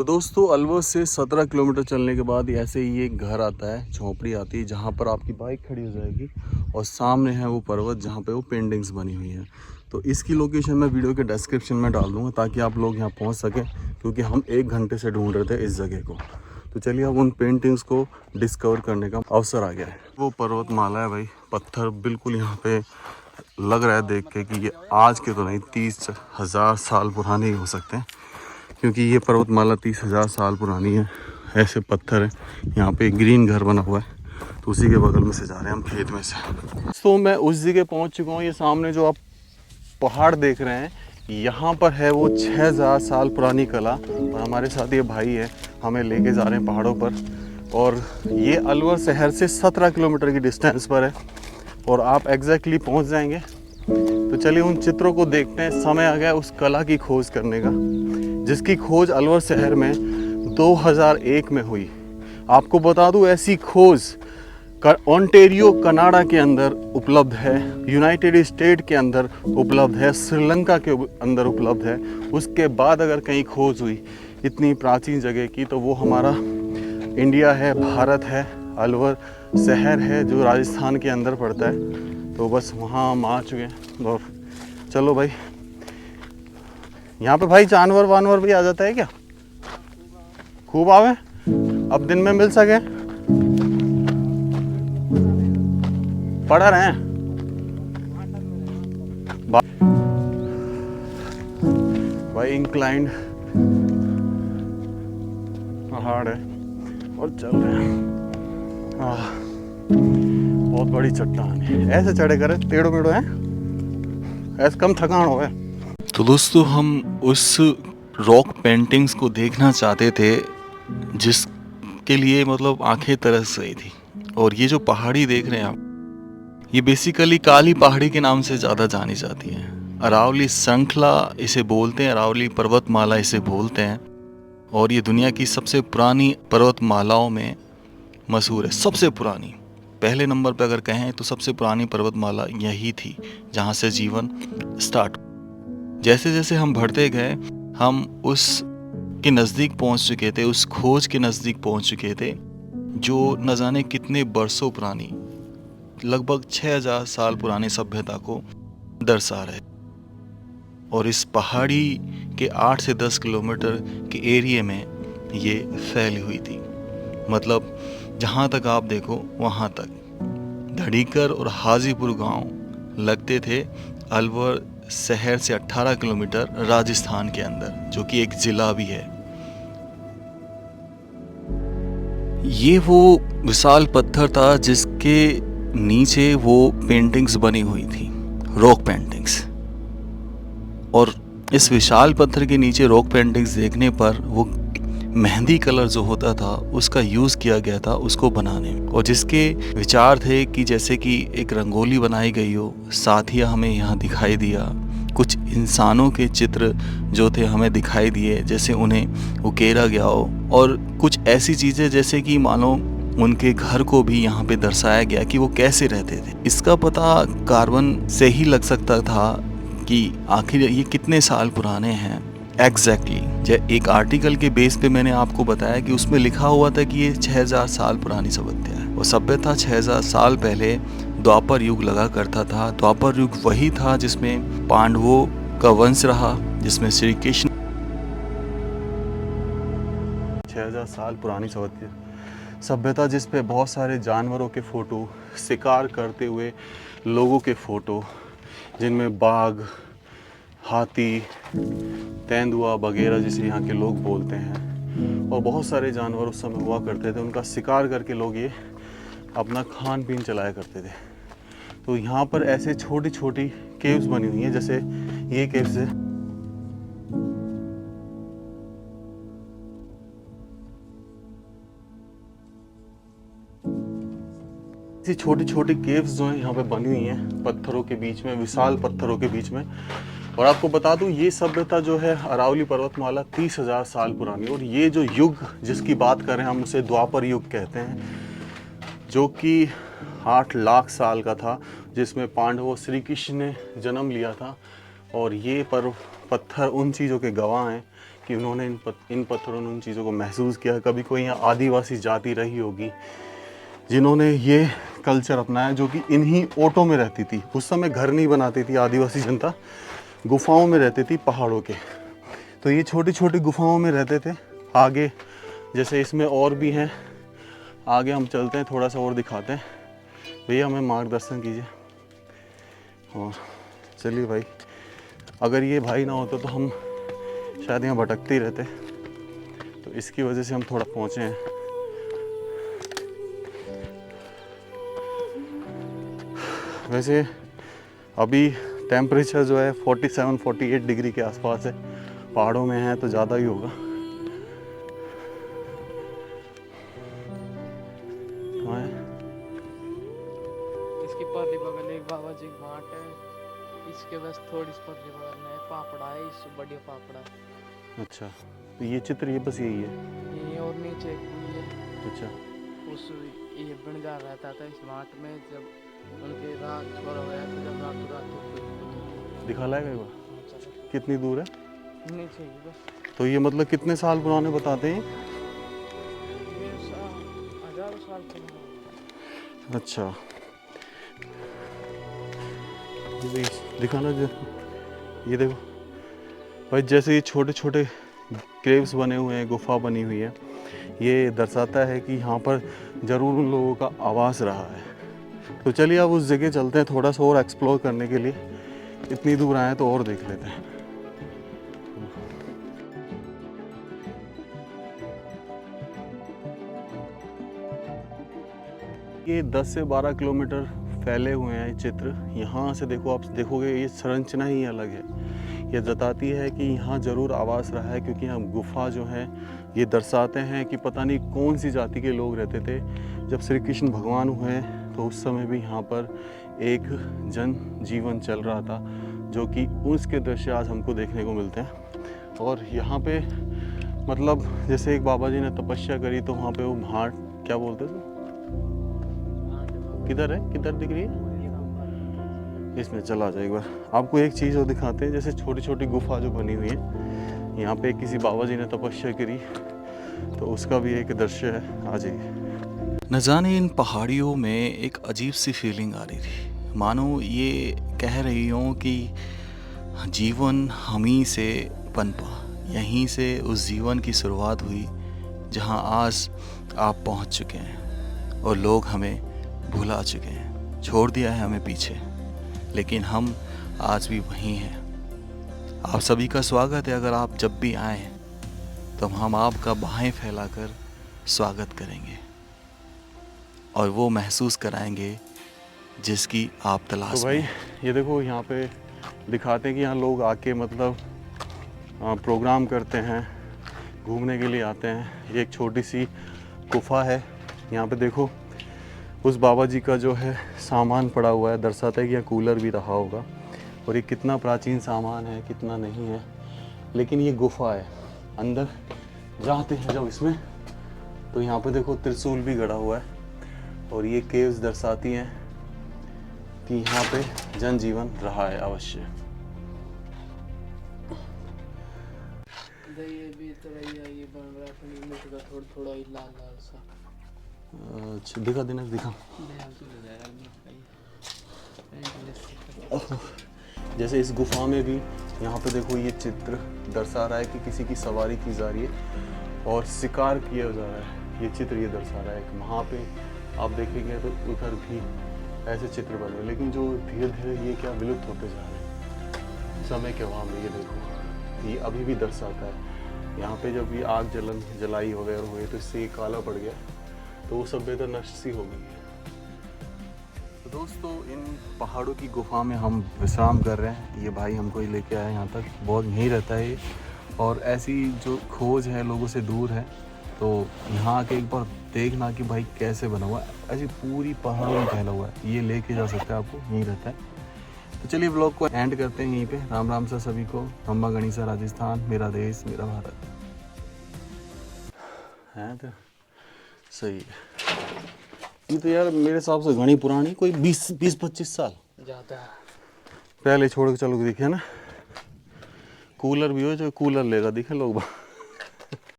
तो दोस्तों अलवर से 17 किलोमीटर चलने के बाद ऐसे ही एक घर आता है, झोपड़ी आती है जहाँ पर आपकी बाइक खड़ी हो जाएगी और सामने है वो पर्वत जहाँ पे वो पेंटिंग्स बनी हुई हैं। तो इसकी लोकेशन मैं वीडियो के डिस्क्रिप्शन में डाल दूँगा ताकि आप लोग यहाँ पहुँच सकें, क्योंकि हम 1 घंटे से ढूंढ रहे थे इस जगह को। तो चलिए अब उन पेंटिंग्स को डिस्कवर करने का अवसर आ गया है। वो पर्वतमाला है भाई, पत्थर बिल्कुल यहाँ पे लग रहा है देख के कि ये आज के तो नहीं 30,000 साल पुराने ही हो सकते हैं, क्योंकि ये पर्वतमाला 30,000 साल पुरानी है। ऐसे पत्थर है, यहाँ पे एक ग्रीन घर बना हुआ है, तो उसी के बगल में से जा रहे हैं हम खेत में से। तो मैं उस जगह पहुँच चुका हूँ। ये सामने जो आप पहाड़ देख रहे हैं, यहाँ पर है वो 6,000 साल पुरानी कला, और हमारे साथ ये भाई है, हमें लेके जा रहे हैं पहाड़ों पर। और ये अलवर शहर से 17 किलोमीटर की डिस्टेंस पर है और आप एग्जैक्टली पहुँच जाएंगे। तो चलिए उन चित्रों को देखते हैं। समय आ गया उस कला की खोज करने का, जिसकी खोज अलवर शहर में 2001 में हुई। आपको बता दूं, ऐसी खोज ओंटारियो कनाडा के अंदर उपलब्ध है, यूनाइटेड स्टेट के अंदर उपलब्ध है, श्रीलंका के अंदर उपलब्ध है। उसके बाद अगर कहीं खोज हुई इतनी प्राचीन जगह की, तो वो हमारा इंडिया है, भारत है, अलवर शहर है जो राजस्थान के अंदर पड़ता है। तो बस वहाँ हम आ चुके हैं। और चलो भाई, यहाँ पे भाई जानवर वानवर भी आ जाता है क्या? खूब आवे, अब दिन में मिल सके, पड़ा रहे भाई। इंक्लाइंड पहाड़ है और चल रहे हैं। बहुत बड़ी चट्टान है, ऐसे चढ़े करे टेढ़ो मेढ़ो है, ऐसे कम थकान हो है। तो दोस्तों हम उस रॉक पेंटिंग्स को देखना चाहते थे जिसके लिए मतलब आंखें तरस रही थी। और ये जो पहाड़ी देख रहे हैं आप, ये बेसिकली काली पहाड़ी के नाम से ज़्यादा जानी जाती है। अरावली श्रृंखला इसे बोलते हैं, अरावली पर्वतमाला इसे बोलते हैं। और ये दुनिया की सबसे पुरानी पर्वतमालाओं में मशहूर है, सबसे पुरानी। पहले नंबर पर अगर कहें तो सबसे पुरानी पर्वतमाला यही थी जहाँ से जीवन स्टार्ट। जैसे जैसे हम बढ़ते गए, हम उस के नज़दीक पहुँच चुके थे, उस खोज के नज़दीक पहुँच चुके थे जो न जाने कितने बरसों पुरानी, लगभग 6,000 साल पुरानी सभ्यता को दर्शा रहे। और इस पहाड़ी के 8 से 10 किलोमीटर के एरिया में ये फैली हुई थी। मतलब जहाँ तक आप देखो वहाँ तक। धड़ीकर और हाजीपुर गांव लगते थे अलवर शहर से 18 किलोमीटर राजस्थान के अंदर, जो कि एक जिला भी है। ये वो विशाल पत्थर था जिसके नीचे वो पेंटिंग्स बनी हुई थी, रॉक पेंटिंग्स। और इस विशाल पत्थर के नीचे रॉक पेंटिंग्स देखने पर वो मेहंदी कलर जो होता था उसका यूज़ किया गया था उसको बनाने, और जिसके विचार थे कि जैसे कि एक रंगोली बनाई गई हो। साथ ही हमें यहाँ दिखाई दिया कुछ इंसानों के चित्र जो थे हमें दिखाई दिए, जैसे उन्हें उकेरा गया हो। और कुछ ऐसी चीज़ें जैसे कि मानो उनके घर को भी यहाँ पे दर्शाया गया कि वो कैसे रहते थे। इसका पता कार्बन से ही लग सकता था कि आखिर ये कितने साल पुराने हैं एग्जैक्टली। एक आर्टिकल के बेस पे मैंने आपको बताया कि उसमें लिखा हुआ था कि ये 6,000 साल पुरानी सभ्यता है। और सभ्यता 6,000 साल पहले द्वापर युग लगा करता था। द्वापर युग वही था जिसमें पांडवों का वंश रहा, जिसमें श्री कृष्ण। 6,000 साल पुरानी सभ्यता जिस पे बहुत सारे जानवरों के फोटो, शिकार करते हुए लोगों के फोटो, जिनमें बाघ, हाथी, तेंदुआ वगैरह जिसे यहाँ के लोग बोलते हैं, और बहुत सारे जानवर उस समय हुआ करते थे। उनका शिकार करके लोग ये अपना खान पीन चलाया करते थे। तो यहाँ पर ऐसे छोटी छोटी केव्स बनी हुई हैं, जैसे ये केव्स है। ऐसी छोटी छोटी केव्स जो हैं यहाँ पे बनी हुई हैं पत्थरों के बीच में, विशाल पत्थरों के बीच में। और आपको बता दूं, ये सभ्यता जो है अरावली पर्वतमाला 30,000 साल पुरानी। और ये जो युग जिसकी बात करें हम उसे द्वापर युग कहते हैं, जो कि 8 लाख साल का था, जिसमें पांडवों श्री कृष्ण ने जन्म लिया था। और ये पत्थर उन चीज़ों के गवाह हैं कि उन्होंने इन पत्थरों ने उन चीज़ों को महसूस किया। कभी कोई यहाँ आदिवासी जाति रही होगी जिन्होंने ये कल्चर अपनाया, जो कि इन्हीं ओटों में रहती थी। उस समय घर नहीं बनाती थी आदिवासी जनता, गुफाओं में रहती थी पहाड़ों के। तो ये छोटी छोटी गुफाओं में रहते थे। आगे जैसे इसमें और भी हैं, आगे हम चलते हैं, थोड़ा सा और दिखाते हैं। भैया हमें मार्गदर्शन कीजिए। और चलिए भाई, अगर ये भाई ना होते तो हम शायद यहाँ भटकते ही रहते। तो इसकी वजह से हम थोड़ा पहुँचे हैं। वैसे अभी टेम्परेचर जो है 47-48 डिग्री के आसपास है। पहाड़ों में है तो ज़्यादा ही होगा। इसके परली बगल एक बाबा जी घाट है, इसके बस थोड़ी सी परली बगल में पापड़ा है, इससे बढ़िया पापड़ा। अच्छा, तो ये चित्र ये बस यही है? ये और नीचे एक कुई है। अच्छा, उस ये बनगार रहता था इस घाट में, जब उनके रात छोड़ा हुआ था, जब रात दिखा लाएगा एक बार? कितनी दूर है? नीचे ही बस। तो ये मतलब कितने साल पुराने बताते हैं? ये हज़ारों साल पुराना। अच्छा, ये दिखाना जो, ये देखो भाई, जैसे ये छोटे छोटे केव्स बने हुए हैं, गुफा बनी हुई है, ये दर्शाता है कि यहाँ पर ज़रूर उन लोगों का आवास रहा है। तो चलिए अब उस जगह चलते हैं, थोड़ा सा और एक्सप्लोर करने के लिए। इतनी दूर आए तो और देख लेते हैं। ये 10 से 12 किलोमीटर फैले हुए हैं चित्र। यहाँ से देखो, आप देखोगे ये संरचना ही अलग है। ये जताती है कि यहाँ ज़रूर आवास रहा है, क्योंकि यहाँ गुफा जो है ये दर्शाते हैं कि पता नहीं कौन सी जाति के लोग रहते थे। जब श्री कृष्ण भगवान हुए तो उस समय भी यहाँ पर एक जन जीवन चल रहा था, जो कि उसके दृश्य आज हमको देखने को मिलते हैं। और यहाँ पे मतलब जैसे एक बाबा जी ने तपस्या करी, तो वहाँ पे वो भाट क्या बोलते थे, किधर है, किधर दिख रही है? इसमें चला जाए एक बार, आपको एक चीज़ और दिखाते हैं। जैसे छोटी छोटी गुफा जो बनी हुई है, यहाँ पे किसी बाबा जी ने तपस्या करी, तो उसका भी एक दृश्य है। आ जाइए। न जाने इन पहाड़ियों में एक अजीब सी फीलिंग आ रही थी, मानो ये कह रही हूँ कि जीवन हम ही से पनपा, यहीं से उस जीवन की शुरुआत हुई जहाँ आज आप पहुँच चुके हैं, और लोग हमें भुला चुके हैं, छोड़ दिया है हमें पीछे, लेकिन हम आज भी वहीं हैं। आप सभी का स्वागत है। अगर आप जब भी आएँ तो हम आपका बाहें फैलाकर स्वागत करेंगे और वो महसूस कराएंगे जिसकी आप तलाश तो भाई में। ये देखो, यहाँ पे दिखाते हैं कि यहाँ लोग आके मतलब प्रोग्राम करते हैं, घूमने के लिए आते हैं। ये एक छोटी सी गुफा है। यहाँ पे देखो उस बाबा जी का जो है सामान पड़ा हुआ है, दर्शाता है कि यहाँ कूलर भी रहा होगा। और ये कितना प्राचीन सामान है, कितना नहीं है, लेकिन ये गुफा है। अंदर जाते हैं जब इसमें, तो यहाँ पे देखो त्रिशूल भी गड़ा हुआ है। और ये केव्स दर्शाती हैं कि यहाँ पे जनजीवन रहा है अवश्य। ये भी तो ये बन रहा है अपनी मिट्टी का, थोड़ा थोड़ा ही लाल लाल सा। अच्छा, दिखा देना, दिखा। जैसे इस गुफा में भी यहाँ पे देखो ये चित्र दर्शा रहा है कि किसी की सवारी की जा रही है और शिकार किया जा रहा है। ये चित्र ये दर्शा रहा है कि वहाँ पे आप देखेंगे तो उधर भी ऐसे चित्र बने, लेकिन जो धीरे धीरे ये क्या विलुप्त होते जा रहे हैं समय के अभाव में। ये देखो, ये अभी भी दर्शाता है। यहाँ पे जब ये आग जलाई वगैरह हुई तो इससे ये काला पड़ गया, तो वो सभ्यता नष्ट सी हो गई है। तो दोस्तों, इन पहाड़ों की गुफा में हम विश्राम कर रहे हैं। ये भाई हमको ही लेके आए यहाँ तक, बहुत यहीं रहता है ये। और ऐसी जो खोज है लोगों से दूर है, तो यहाँ आके एक बार देखना कि भाई कैसे बना हुआ है। ऐसी पूरी पहाड़ों में फैला हुआ है, ये लेके जा सकता है आपको, यहीं रहता है। तो चलिए व्लॉग को एंड करते हैं यहीं पे। राम राम सा सभी को। अम्बा गणिसा राजस्थान, मेरा देश मेरा भारत है। तो सही है। ये तो यार मेरे हिसाब से घनी पुरानी, कोई 20-25 साल ज़्यादा पहले छोड़ के चलो दिखे ना। कूलर भी हो, जो कूलर लेगा दिखे लोग।